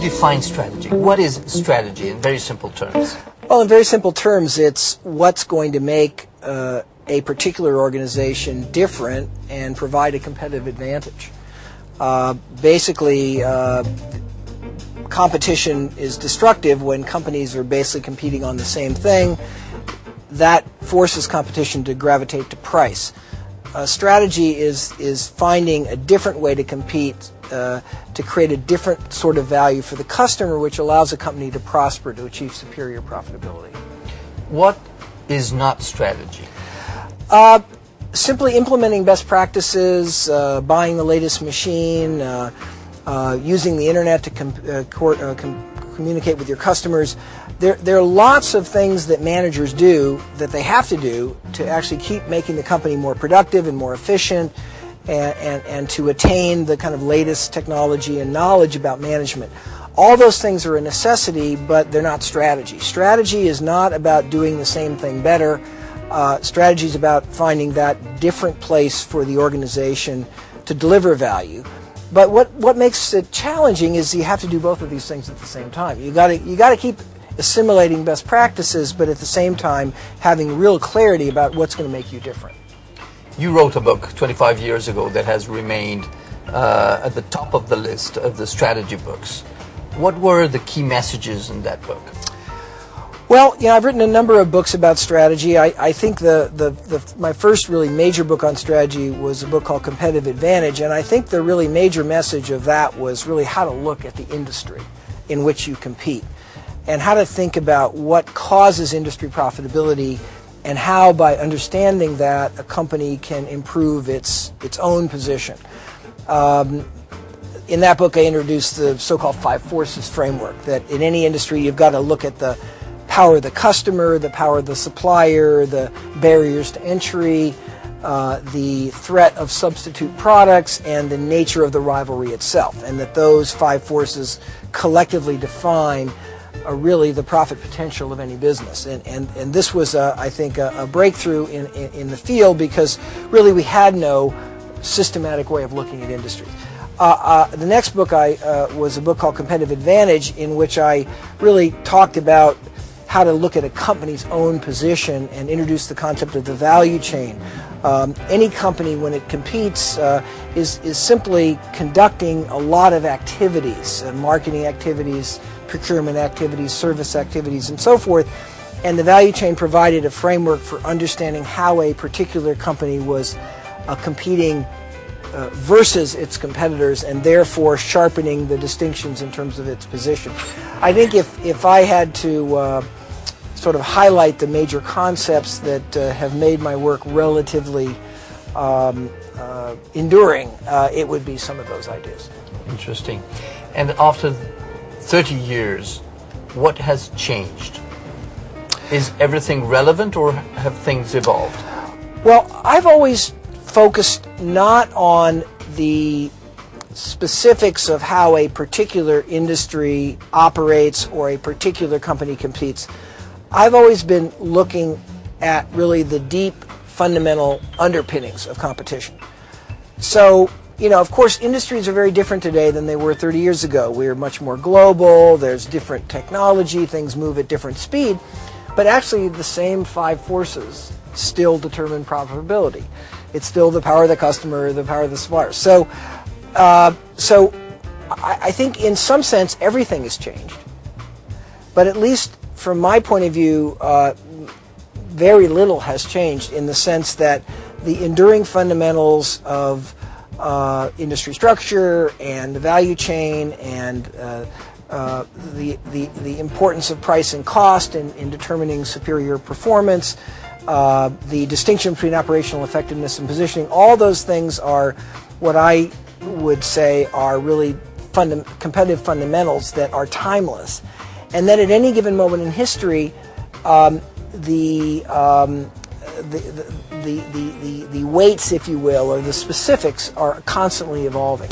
define strategy? What is strategy in very simple terms? Well, in very simple terms, it's what's going to make a particular organization different and provide a competitive advantage. Basically, competition is destructive when companies are basically competing on the same thing. That forces competition to gravitate to price. Strategy is finding a different way to compete to create a different sort of value for the customer, which allows a company to prosper, to achieve superior profitability. What is not strategy? Simply implementing best practices, buying the latest machine, using the internet to communicate with your customers. There are lots of things that managers do that they have to do to actually keep making the company more productive and more efficient, and to attain the kind of latest technology and knowledge about management. All those things are a necessity, but they're not strategy. Strategy is not about doing the same thing better. Strategy is about finding that different place for the organization to deliver value. But what makes it challenging is you have to do both of these things at the same time. You got to keep assimilating best practices, but at the same time having real clarity about what's going to make you different. You wrote a book 25 years ago that has remained at the top of the list of the strategy books. What were the key messages in that book? Well, I've written a number of books about strategy. I think my first really major book on strategy was a book called Competitive Advantage, and I think the really major message of that was really how to look at the industry in which you compete, and how to think about what causes industry profitability, and how, by understanding that, a company can improve its own position. In that book, I introduced the so-called 5 forces framework, that in any industry you've got to look at the power of the customer, the power of the supplier, the barriers to entry, the threat of substitute products, and the nature of the rivalry itself, and that those 5 forces collectively define really the profit potential of any business. And this was, I think, a breakthrough in the field, because really we had no systematic way of looking at industries. The next book was a book called Competitive Advantage, in which I really talked about how to look at a company's own position and introduce the concept of the value chain. Any company, when it competes, is simply conducting a lot of activities, marketing activities, procurement activities, service activities, and so forth. And the value chain provided a framework for understanding how a particular company was competing versus its competitors, and therefore sharpening the distinctions in terms of its position. I think if I had to sort of highlight the major concepts that have made my work relatively enduring, it would be some of those ideas. Interesting. And after 30 years, what has changed? Is everything relevant, or have things evolved? Well, I've always focused not on the specifics of how a particular industry operates or a particular company competes. I've always been looking at really the deep fundamental underpinnings of competition. So, of course, industries are very different today than they were 30 years ago. We're much more global, there's different technology, things move at different speed, but actually the same 5 forces still determine profitability. It's still the power of the customer, the power of the supplier. So I think in some sense everything has changed, but at least from my point of view, very little has changed, in the sense that the enduring fundamentals of industry structure and the value chain, and the importance of price and cost in determining superior performance, the distinction between operational effectiveness and positioning, all those things are what I would say are really competitive fundamentals that are timeless. And then at any given moment in history, the weights, if you will, or the specifics are constantly evolving.